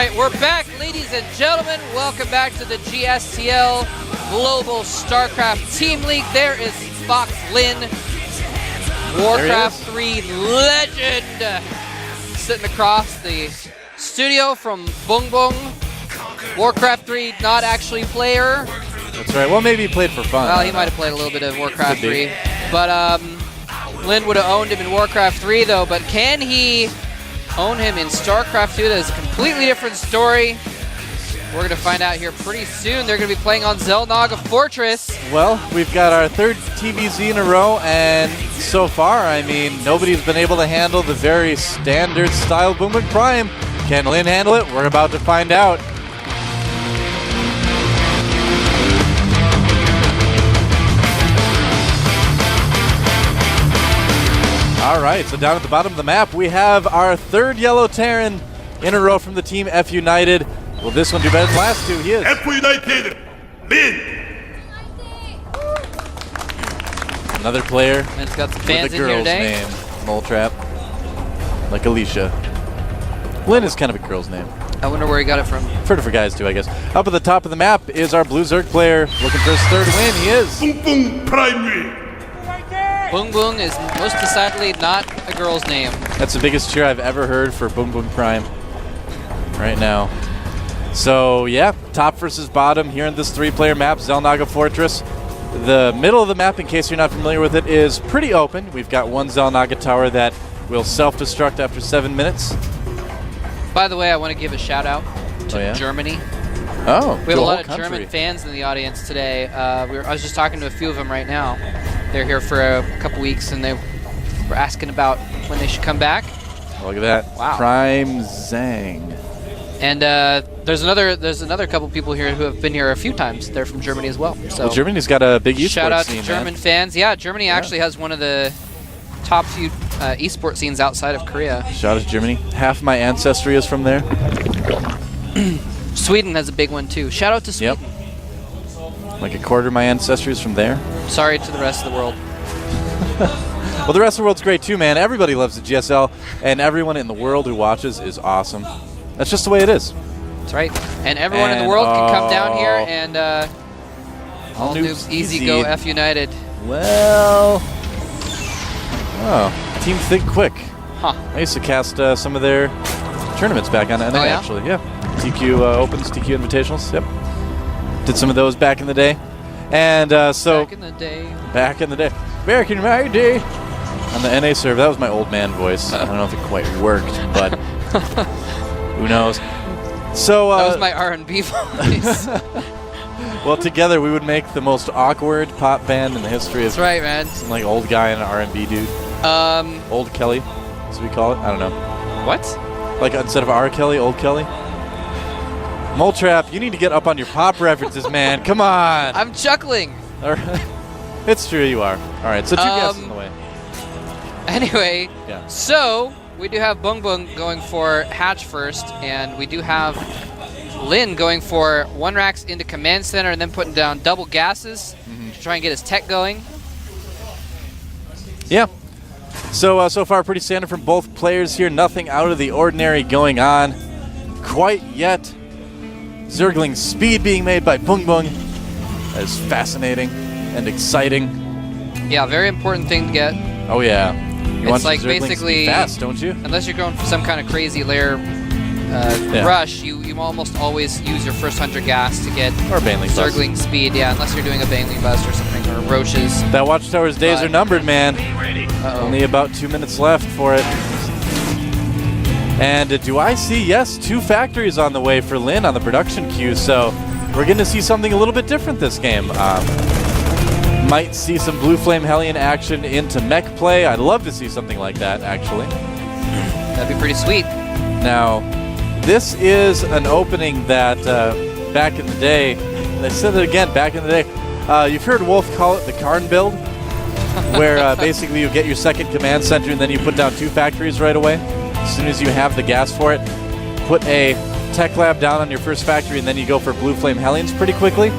right, we're back, ladies and gentlemen. Welcome back to the GSTL Global StarCraft Team League. There is Fox Lin, Warcraft 3 legend, sitting across the studio from Bung Bung. Warcraft 3 not actually player. That's right. Well, maybe he played for fun. Well, he might have played a little bit of Warcraft 3. But Lin would have owned him in Warcraft 3, though. But can he own him in StarCraft 2? That is a completely different story. We're going to find out here pretty soon. They're going to be playing on Xel'Naga Fortress. Well, we've got our third TVZ in a row, and so far, I mean, nobody's been able to handle the very standard style Boom Boom Prime. Can Lin handle it? We're about to find out. All right, so down at the bottom of the map, we have our third yellow Terran in a row from the team F.United. Will this one do better than the last two? He is. F.United, Lin. Another player And it's got some fans with a in here girl's today. name, Mole Trap, like Alicia. Lin is kind of a girl's name. I wonder where he got it from. For different guys too, I guess. Up at the top of the map is our Blue Zerg player looking for his third win. He is. Boom Boom Prime. Boom Boom is most decidedly not a girl's name. That's the biggest cheer I've ever heard for Boom Boom Prime right now. So yeah, top versus bottom here in this three-player map, Xel'Naga Fortress. The middle of the map, in case you're not familiar with it, is pretty open. We've got one Xel'Naga tower that will self-destruct after 7 minutes. By the way, I want to give a shout out to Germany. Oh, We have a lot of German fans in the audience today. I was just talking to a few of them right now. They're here for a couple weeks, and they were asking about when they should come back. Look at that. Wow. Prime Zhang. And there's another couple people here who have been here a few times. They're from Germany as well. So Well, Germany's got a big esports shout out scene, to German man. fans. Yeah, Germany actually has one of the top few esports scenes outside of Korea. Shout out to Germany. Half my ancestry is from there. Sweden has a big one too. Shout out to Sweden. Yep. Like a quarter of my ancestry is from there. Sorry to the rest of the world. Well, the rest of the world's great too, man. Everybody loves the GSL, and everyone in the world who watches is awesome. That's just the way it is. That's right. And everyone in the world can come down here and all noobs easy go F.United. Well, Team Think Quick. Huh. I used to cast some of their tournaments back on NA, actually. Yeah. TQ Opens, TQ Invitationals. Yep. Did some of those back in the day. And so... Back in the day. Back in the day. Back in my day. On the NA server, that was my old man voice. I don't know if it quite worked, but who knows. So that was my R&B voice. well, together we would make the most awkward pop band in the history of... That's right, man. Some like old guy and an R&B dude. Old Kelly, as we call it. I don't know. What? Like instead of R. Kelly, Old Kelly. Mole Trap, you need to get up on your pop references, man. Come on. I'm chuckling. All right. It's true, you are. All right, so two guesses in the way. Anyway, Yeah. so we do have Bung Bung going for hatch first, and we do have Lin going for one racks into command center and then putting down double gases to try and get his tech going. Yeah. So so far, pretty standard from both players here. Nothing out of the ordinary going on quite yet. Zergling's speed being made by Bung Bung. That is fascinating and exciting. Yeah, very important thing to get. Oh yeah. You want It's like Zerglings to be basically fast, don't you? Unless you're going for some kind of crazy layer rush, you almost always use your first 100 gas to get Or Baneling Bust. Zergling speed. Yeah, unless you're doing a Baneling Bust or something, or Roaches. That Watchtower's days are numbered, man. Only about 2 minutes left for it. And do I see, yes, 2 factories on the way for Lin on the production queue, so we're going to see something a little bit different this game. Might see some Blue Flame Hellion action into mech play. I'd love to see something like that, actually. That'd be pretty sweet. Now, this is an opening that back in the day, and I said it again, back in the day, you've heard Wolf call it the Karn build, where basically you get your second command center and then you put down 2 factories right away. As soon as you have the gas for it, put a tech lab down on your first factory and then you go for Blue Flame Hellions pretty quickly.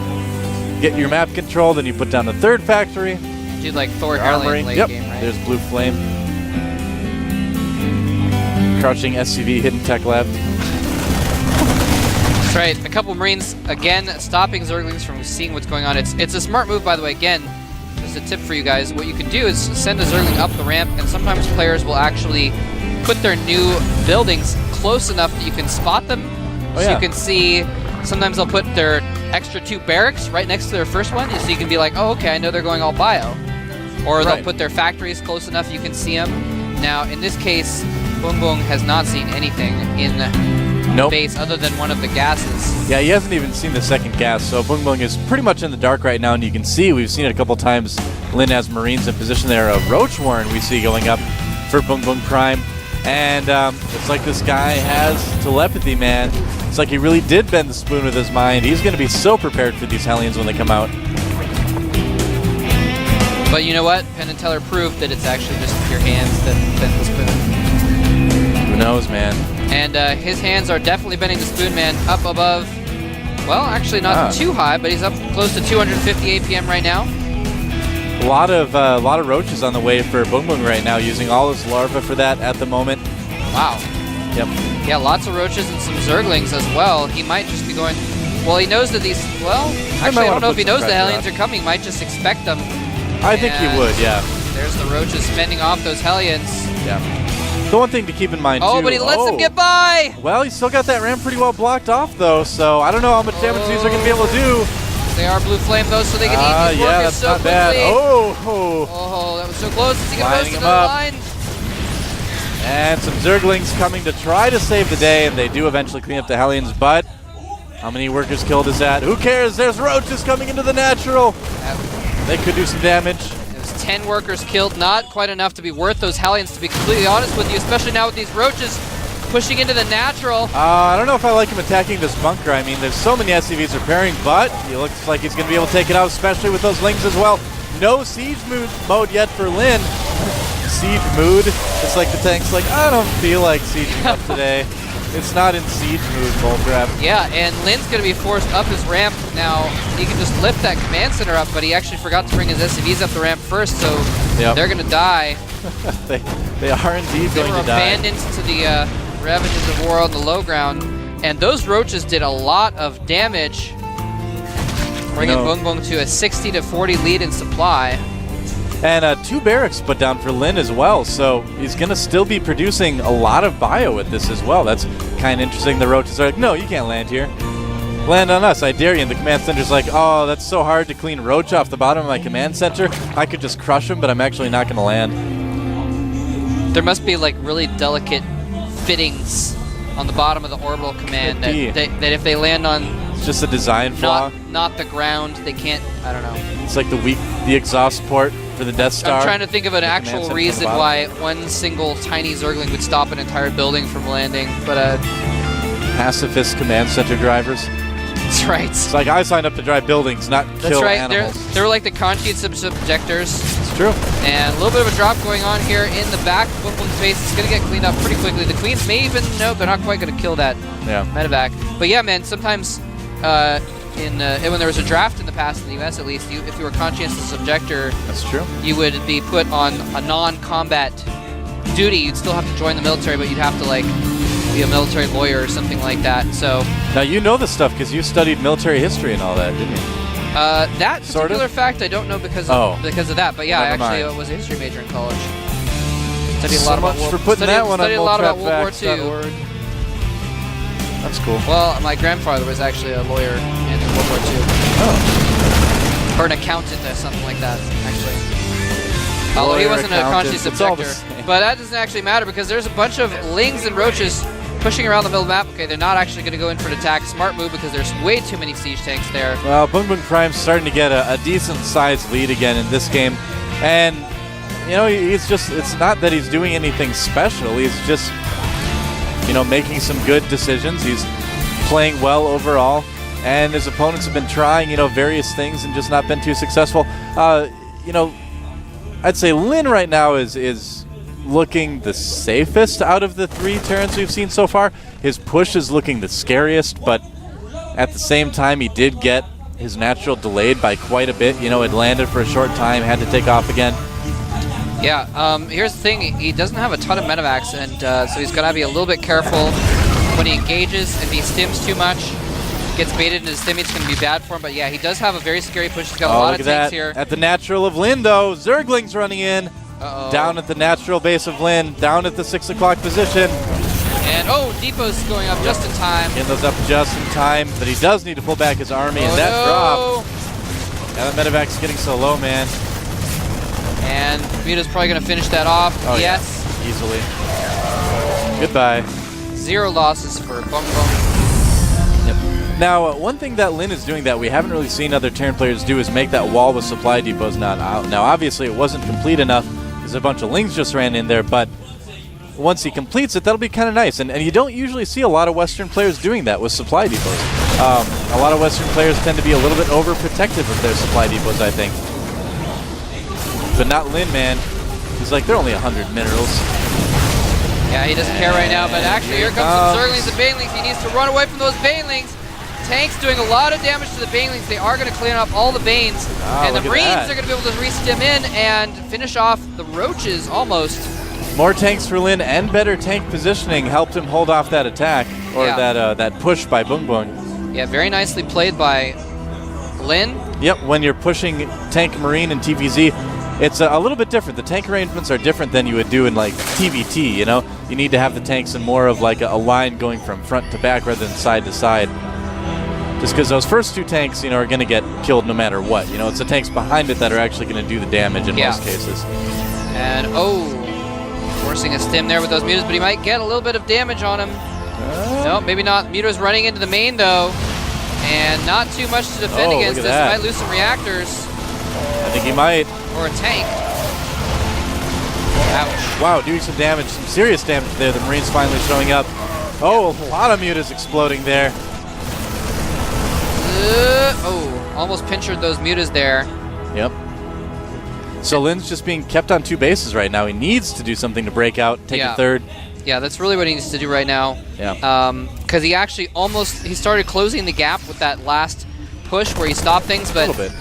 Get your map control, then you put down the 3rd factory. Do like Thor Hellion late game, right? There's Blue Flame. Crouching SCV, hidden tech lab. That's right. A couple Marines, again, stopping Zerglings from seeing what's going on. It's a smart move, by the way. Again, just a tip for you guys. What you can do is send a Zergling up the ramp, and sometimes players will actually put their new buildings close enough that you can spot them. You can see, sometimes they'll put their extra 2 barracks right next to their first one, so you can be like, oh, okay, I know they're going all bio. Or they'll put their factories close enough you can see them. Now, in this case, Boom Boom has not seen anything in base other than one of the gases. Yeah, he hasn't even seen the second gas, so Boom Boom is pretty much in the dark right now, and you can see, we've seen it a couple times, Lin has Marines in position there. A Roach Warren we see going up for Boom Boom Prime. And it's like this guy has telepathy, man. It's like he really did bend the spoon with his mind. He's going to be so prepared for these Hellions when they come out. But you know what? Penn and Teller proved that it's actually just your hands that bend the spoon. Who knows, man? And his hands are definitely bending the spoon, man. Up above, well, actually not too high, but he's up close to 250 APM right now. A lot of roaches on the way for Boom Boom right now, using all his larvae for that at the moment. Wow. Yep. Yeah, lots of roaches and some Zerglings as well. He might just be going, well, he knows that these, well, actually I don't know if he knows the Hellions are coming. He might just expect them. I think he would, yeah. There's the roaches fending off those Hellions. Yeah. The one thing to keep in mind, too. Oh, but he lets them get by! Well, he's still got that ramp pretty well blocked off, though, so I don't know how much damage these are going to be able to do. They are blue flame, though, so they can eat these workers so quickly. Bad. Oh, that was so close. Is he going to roast into the line? And some Zerglings coming to try to save the day, and they do eventually clean up the Hellions, but how many workers killed is that? Who cares? There's roaches coming into the natural. They could do some damage. There's 10 workers killed, not quite enough to be worth those Hellions, to be completely honest with you, especially now with these roaches pushing into the natural. I don't know if I like him attacking this bunker. I mean, there's so many SCVs repairing, but he looks like he's going to be able to take it out, especially with those Lings as well. No siege mode yet for Lin. Siege mood. It's like the tank's like, I don't feel like sieging up today. It's not in siege mood, bullcrap. Yeah, and Lin's going to be forced up his ramp. Now, he can just lift that command center up, but he actually forgot to bring his SCVs up the ramp first, so they're going to die. they are indeed going to die. They were abandoned to the ravages of war on the low ground, and those roaches did a lot of damage, bringing Boom Boom to a 60-40 lead in supply. And 2 barracks put down for Lin as well, so he's going to still be producing a lot of bio with this as well. That's kind of interesting. The roaches are like, no, you can't land here. Land on us, I dare you. And the command center's like, oh, that's so hard to clean roach off the bottom of my command center. I could just crush him, but I'm actually not going to land. There must be like really delicate fittings on the bottom of the orbital command that if they land on, it's just a design flaw. Not the ground, they can't. I don't know. It's like the exhaust port for the Death Star. I'm trying to think of an actual reason why one single tiny Zergling would stop an entire building from landing, but pacifist command center drivers. That's right. It's like I signed up to drive buildings, not kill animals. They were like the conscience of subjectors. It's true. And a little bit of a drop going on here in the back. Boom Boom's base is going to get cleaned up pretty quickly. The Queens may even, no, they're not quite going to kill that medevac. But yeah, man, sometimes when there was a draft in the past, in the US at least, if you were conscientious objector, that's true, you would be put on a non-combat duty. You'd still have to join the military, but you'd have to like be a military lawyer or something like that. So now you know this stuff because you studied military history and all that, didn't you? That particular fact I don't know because of that. But yeah, I actually was a history major in college. Studied a lot about World War II. That's cool. Well, my grandfather was actually a lawyer in World War II. Oh. Or an accountant or something like that, actually. Although he wasn't a conscious objector. But that doesn't actually matter because there's a bunch of Lings and roaches pushing around the middle of the map. Okay, they're not actually going to go in for an attack. Smart move because there's way too many siege tanks there. Well, Boom Boom Prime's starting to get a decent-sized lead again in this game. And, you know, he's just, it's not that he's doing anything special. He's just, you know, making some good decisions. He's playing well overall. And his opponents have been trying, you know, various things and just not been too successful. You know, I'd say Lin right now is looking the safest out of the 3 Terrans we've seen so far. His push is looking the scariest, but at the same time, he did get his natural delayed by quite a bit. You know, it landed for a short time, had to take off again. Yeah, here's the thing. He doesn't have a ton of medevacs, and so he's going to be a little bit careful when he engages. If he stims too much, gets baited into his stimmy, it's going to be bad for him. But yeah, he does have a very scary push. He's got a Oh, lot look of at tanks that. here. At the natural of Lin, though. Zergling's running in. Uh-oh. Down at the natural base of Lin. Down at the 6 o'clock position. And Depot's going up just in time. Getting those up just in time. But he does need to pull back his army. And that drop. Yeah, the medevac's getting so low, man. And Muta's probably going to finish that off. Oh, yes. Yeah. Easily. Goodbye. 0 losses for Bung Bung. Yep. Now, one thing that Lin is doing that we haven't really seen other Terran players do is make that wall with supply depots not out. Now, obviously, it wasn't complete enough because a bunch of Lings just ran in there, but once he completes it, that'll be kind of nice. And you don't usually see a lot of Western players doing that with supply depots. A lot of Western players tend to be a little bit overprotective of their supply depots, I think. But not Lin, man. He's like, they're only 100 minerals. Yeah, he doesn't care right now, but actually here comes some Zerglings and Banelings. He needs to run away from those Banelings. Tank's doing a lot of damage to the Banelings. They are going to clean up all the Banes. And the Marines are going to be able to re-stim in and finish off the Roaches almost. More tanks for Lin and better tank positioning helped him hold off that attack, or that push by Bung Bung. Yeah, very nicely played by Lin. Yep, when you're pushing Tank Marine and TVZ, it's a little bit different. The tank arrangements are different than you would do in like TVT, you know? You need to have the tanks in more of like a line going from front to back rather than side to side. Just because those first 2 tanks, you know, are going to get killed no matter what. You know, it's the tanks behind it that are actually going to do the damage in most cases. And forcing a stim there with those mutas, but he might get a little bit of damage on him. No, maybe not. Muta's running into the main though, and not too much to defend against this. He might lose some reactors. I think he might. Or a tank. Ouch. Wow, doing some damage, some serious damage there. The Marines finally showing up. Oh, a lot of mutas exploding there. Almost pinchered those mutas there. Yep. So Lin's just being kept on 2 bases right now. He needs to do something to break out, take a third. Yeah, that's really what he needs to do right now. Yeah. Because he actually he started closing the gap with that last push where he stopped things, but a little bit.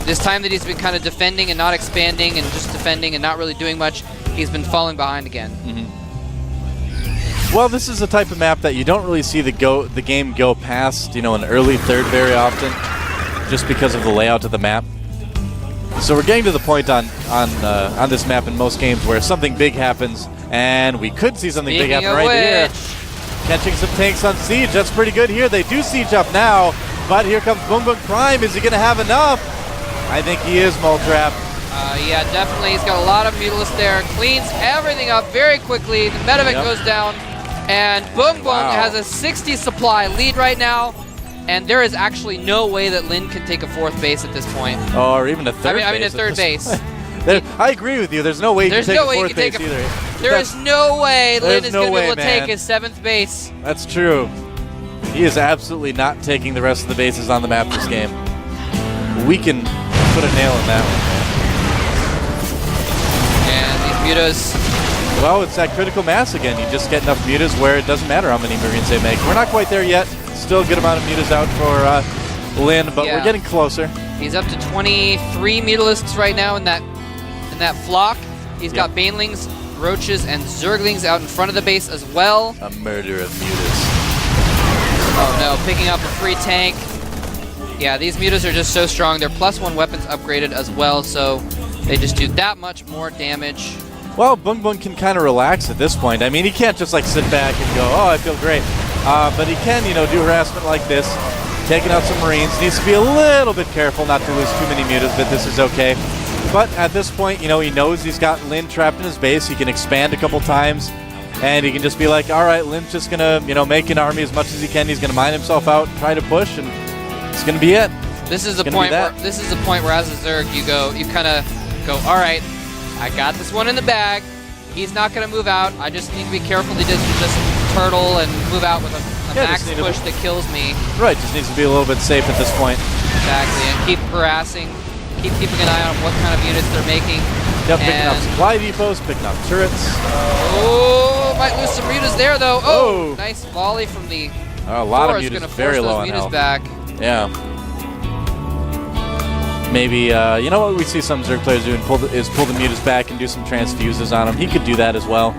this time that he's been kind of defending and not expanding and just defending and not really doing much, he's been falling behind again. Well, this is a type of map that you don't really see the game go past, you know, an early third very often, just because of the layout of the map. So we're getting to the point on this map in most games where something big happens, and we could see something big happen right here. Catching some tanks on siege, that's pretty good here. They do siege up now, but here comes Bung Bung Prime. Is he going to have enough? I think he is, Moltrap. Yeah, definitely. He's got a lot of Mutalists there. Cleans everything up very quickly. The medevac goes down, and Bung Bung has a 60 supply lead right now. And there is actually no way that Lin can take a 4th base at this point. Oh, or even a third base. I mean a third base. I agree with you. There's no way you can take a 4th base either. There is no way Lin is going to be able to take his 7th base. That's true. He is absolutely not taking the rest of the bases on the map this game. We can put a nail in that one. And these mutas. Well, it's that critical mass again. You just get enough mutas where it doesn't matter how many Marines they make. We're not quite there yet. Still a good amount of mutas out for Lin, but we're getting closer. He's up to 23 mutalists right now in that flock. He's got Banelings, Roaches, and Zerglings out in front of the base as well. A murder of mutas. Oh no, picking up a free tank. Yeah, these mutas are just so strong. They're +1 weapons upgraded as well, so they just do that much more damage. Well, Bung Bung can kind of relax at this point. I mean, he can't just like sit back and go, oh, I feel great. But he can, you know, do harassment like this, taking out some Marines. Needs to be a little bit careful not to lose too many mutas, but this is okay. But at this point, you know, he knows he's got Lin trapped in his base. He can expand a couple times, and he can just be like, all right, Lin's just going to, you know, make an army as much as he can. He's going to mine himself out, try to push, and it's going to be it. This is the point where as a Zerg, you kind of go, all right, I got this one in the bag. He's not going to move out. I just need to be careful to just turtle and move out with a max push that kills me. Right, just needs to be a little bit safe at this point. Exactly, and keep harassing, keep keeping an eye on what kind of units they're making. Yep, picking up supply depots, picking up turrets. Oh, might lose some mutas there though. Oh, nice volley from the. A lot of mutas, very low on health. Back. Yeah. Maybe, you know what we see some Zerg players do is pull the mutas back and do some transfuses on them. He could do that as well.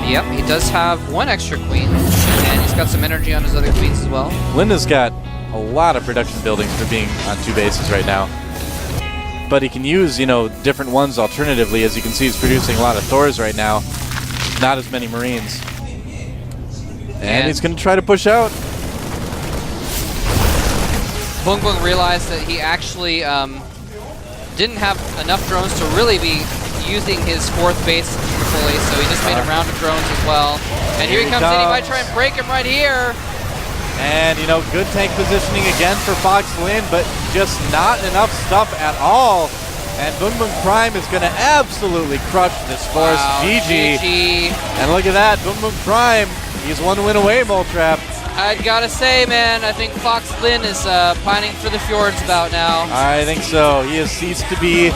Yep, he does have one extra queen, and he's got got some energy on his other beats as well. Linda's got a lot of production buildings for being on 2 bases right now. But he can use, you know, different ones alternatively. As you can see, he's producing a lot of Thors right now. Not as many Marines. And he's going to try to push out. Boong Boong realized that he actually didn't have enough drones to really be using his 4th base fully, so he just made a round of drones as well. And here he comes in. He might try and break him right here. And, you know, good tank positioning again for Fox Lin, but just not enough stuff at all. And Boong Boong Prime is going to absolutely crush this force. Wow, GG. And look at that, Boong Boong Prime. He's 1 win away, Moletrap. I'd gotta say, man, I think Fox Lin is pining for the fjords about now. I think so. He has ceased to be.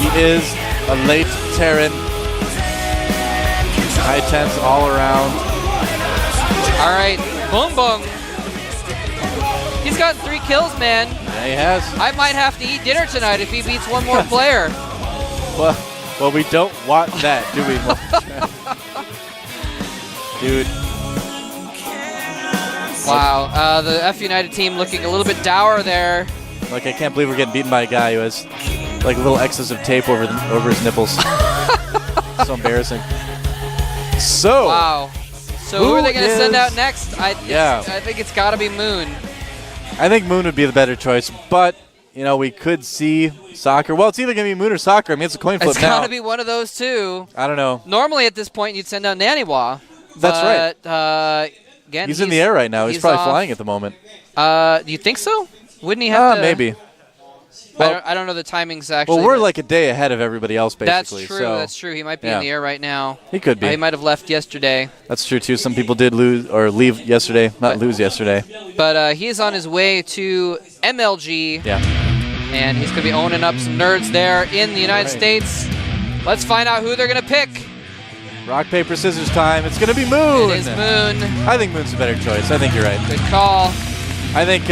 He is a late Terran. High tens all around. All right, Boong Boong. He's gotten 3 kills, man. Yeah, he has. I might have to eat dinner tonight if he beats 1 more player. Well, we don't want that, do we? Dude. Wow, the F.United team looking a little bit dour there. Like, I can't believe we're getting beaten by a guy who has like little X's of tape over his nipples. So embarrassing. So. Wow. So who are they going to send out next? I think it's got to be Moon. I think Moon would be the better choice, but you know, we could see Soccer. Well, it's either going to be Moon or Soccer. I mean, it's a coin flip now. It's got to be one of those two. I don't know. Normally at this point you'd send out Naniwa. That's right. Again, he's in the air right now. He's probably flying at the moment. Do you think so? Wouldn't he have to? Maybe. Well, I don't know the timings actually. Well, we're like a day ahead of everybody else, basically. That's true. So, that's true. He might be in the air right now. He could be. He might have left yesterday. That's true too. Some people did lose or leave yesterday, not lose yesterday. But he is on his way to MLG. Yeah. And he's going to be owning up some nerds there in the United States. Let's find out who they're going to pick. Rock, paper, scissors time. It's going to be Moon. It is Moon. I think Moon's a better choice. I think you're right. Good call. I think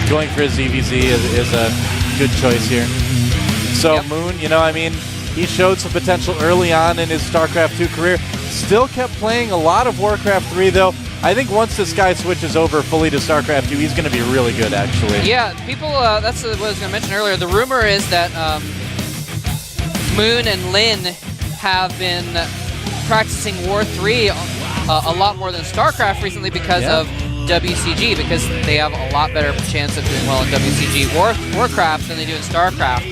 going for his EVZ is a good choice here. So Moon, you know, I mean, he showed some potential early on in his StarCraft 2 career. Still kept playing a lot of Warcraft 3, though. I think once this guy switches over fully to StarCraft 2, he's going to be really good, actually. Yeah, people, that's what I was going to mention earlier. The rumor is that Moon and Lin have been practicing War 3 a lot more than StarCraft recently because of WCG, because they have a lot better chance of doing well in WCG Warcraft than they do in StarCraft.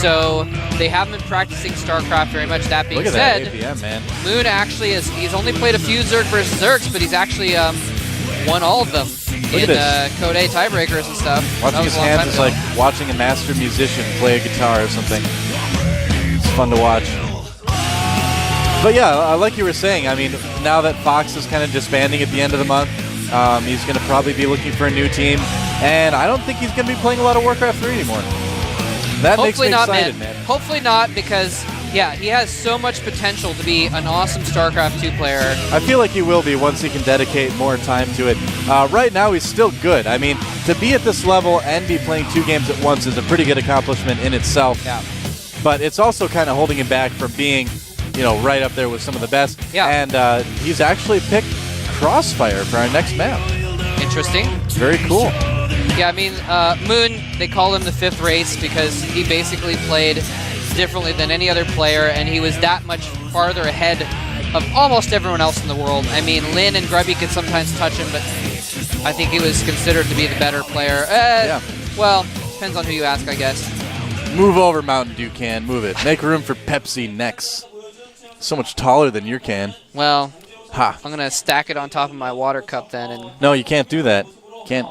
So they haven't been practicing StarCraft very much. That being said, APM, man. Moon actually he's only played a few Zerg versus Zergs, but he's actually won all of them in Code A tiebreakers and stuff. Watching his hands is like watching a master musician play a guitar or something. It's fun to watch. But yeah, like you were saying, I mean, now that Fox is kind of disbanding at the end of the month, he's going to probably be looking for a new team, and I don't think he's going to be playing a lot of Warcraft 3 anymore. That makes me excited, man. Hopefully not, because, yeah, he has so much potential to be an awesome StarCraft 2 player. I feel like he will be once he can dedicate more time to it. Right now, he's still good. I mean, to be at this level and be playing 2 games at once is a pretty good accomplishment in itself. Yeah. But it's also kind of holding him back from being, you know, right up there with some of the best. Yeah. And he's actually picked Crossfire for our next map. Interesting. Very cool. Yeah, I mean, Moon, they call him the 5th race because he basically played differently than any other player, and he was that much farther ahead of almost everyone else in the world. I mean, Lin and Grubby could sometimes touch him, but I think he was considered to be the better player. Well, depends on who you ask, I guess. Move over, Mountain Dew can. Move it. Make room for Pepsi next. So much taller than your can. Well, ha. I'm going to stack it on top of my water cup then. And no, you can't do that. Can't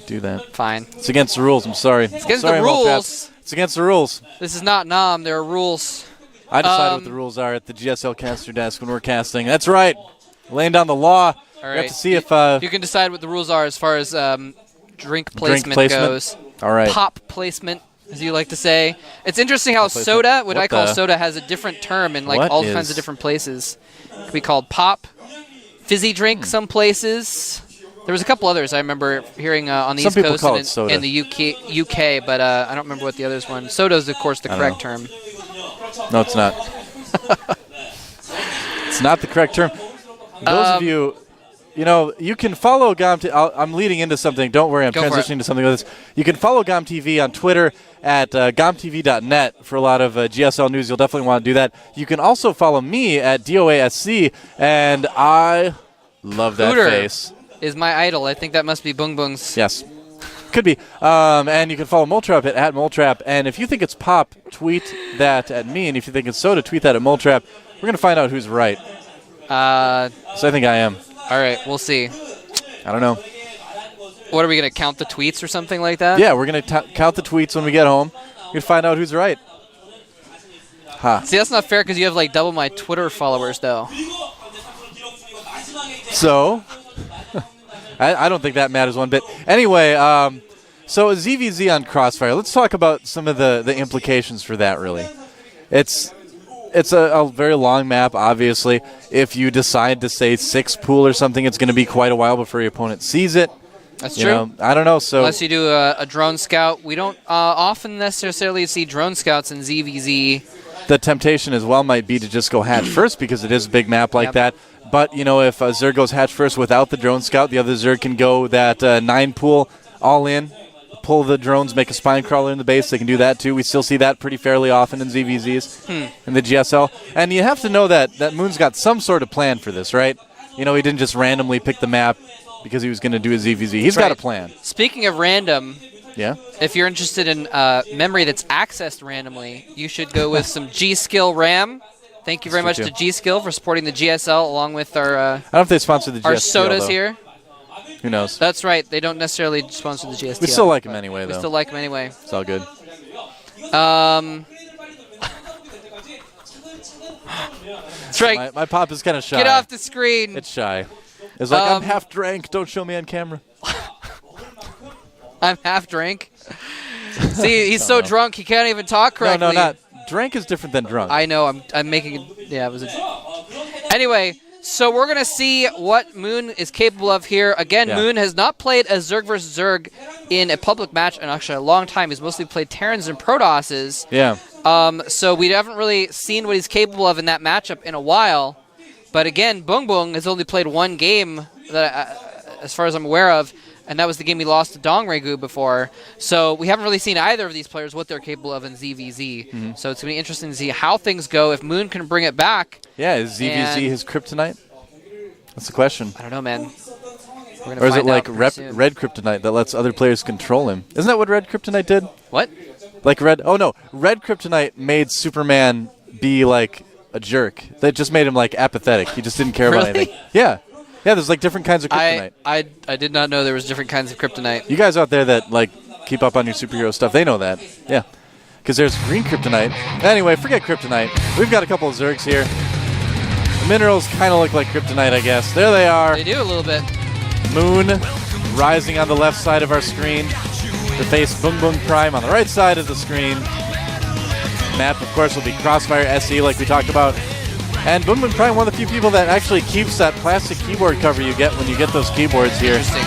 do that. Fine. It's against the rules. I'm sorry. It's against the rules. It's against the rules. This is not Nam. There are rules. I decide what the rules are at the GSL caster desk when we're casting. That's right. Laying down the law. All right. We have to see if... you can decide what the rules are as far as drink placement goes. All right. Pop placement, as you like to say. It's interesting how soda, what I call soda, has a different term in like all kinds of different places. It could be called pop, fizzy drink some places. There was a couple others I remember hearing on the East Coast and in the UK, but I don't remember what the others one. Soda is, of course, the correct term. No, it's not. It's not the correct term. those of you, you can follow GOMTV. I'm leading into something. Don't worry, I'm transitioning to something with this. You can follow GOMTV on Twitter at GOMTV.net for a lot of GSL news. You'll definitely want to do that. You can also follow me at DOASC, and I love that Hooter face. Is my idol. I think that must be Boong Boong's. Yes. Could be. And you can follow Moletrap at Moletrap. And if you think it's Pop, tweet that at me. And if you think it's Soda, tweet that at Moletrap. We're going to find out who's right. So I think I am. All right, we'll see. I don't know. What, are we going to count the tweets or something like that? Yeah, we're going to count the tweets when we get home. We're going to find out who's right. See, that's not fair because you have like double my Twitter followers, though. So, I don't think that matters one bit. Anyway, so ZVZ on Crossfire. Let's talk about some of the implications for that, really. It's a very long map, obviously. If you decide to say 6 pool or something, it's going to be quite a while before your opponent sees it. That's true. I don't know. So unless you do a drone scout, we don't often necessarily see drone scouts in ZVZ. The temptation as well might be to just go hatch first because it is a big map like that. But, if a Zerg goes hatch first without the drone scout, the other Zerg can go that 9 pool all in, pull the drones, make a spine crawler in the base. They can do that too. We still see that pretty fairly often in ZVZs in the GSL. And you have to know that Moon's got some sort of plan for this, right? He didn't just randomly pick the map because he was going to do a ZVZ. He's got a plan. Speaking of random, yeah. If you're interested in memory that's accessed randomly, you should go with some G-Skill RAM. Thank you very much to G-Skill for supporting the GSL along with our I don't know if they sponsor the GSTL, our sodas though. here. Who knows? That's right. They don't necessarily sponsor the GSTL. We still like them anyway, though. We still like them anyway. It's all good. That's right. My pop is kind of shy. Get off the screen. It's shy. It's like, I'm half drank. Don't show me on camera. I'm half drank. See, he's so drunk he can't even talk correctly. No, not. Drank is different than drunk. I know. I'm making it. Yeah, it was Anyway, so we're going to see what Moon is capable of here. Again, Moon has not played a Zerg versus Zerg in a public match in actually a long time. He's mostly played Terrans and Protosses. Yeah. So we haven't really seen what he's capable of in that matchup in a while. But again, Boong Boong has only played one game, that as far as I'm aware of, and that was the game he lost to Dong Regu before. So we haven't really seen either of these players what they're capable of in ZVZ. So it's going to be interesting to see how things go. If Moon can bring it back. Yeah, is ZVZ his kryptonite? That's the question. I don't know, man. Or is it like red kryptonite that lets other players control him? Isn't that what red kryptonite did? What? Like red kryptonite made Superman be like a jerk. That just made him like apathetic. He just didn't care about anything. Yeah. Yeah, there's like different kinds of kryptonite. I did not know there was different kinds of kryptonite. You guys out there that like keep up on your superhero stuff, they know that. Yeah. Because there's green kryptonite. Anyway, forget kryptonite. We've got a couple of Zergs here. The minerals kind of look like kryptonite, I guess. There they are. They do a little bit. Moon rising on the left side of our screen to face Boong Boong Prime on the right side of the screen. Map, of course, will be Crossfire SE like we talked about. And Boong Boong Prime, one of the few people that actually keeps that plastic keyboard cover you get when you get those keyboards here. Interesting.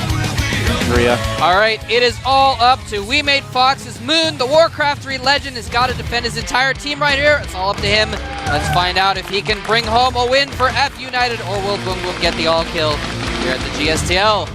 Korea. All right, it is all up to We Made Fox's Moon. The Warcraft 3 legend has got to defend his entire team right here. It's all up to him. Let's find out if he can bring home a win for F.United or will Boong Boong get the all kill here at the GSTL.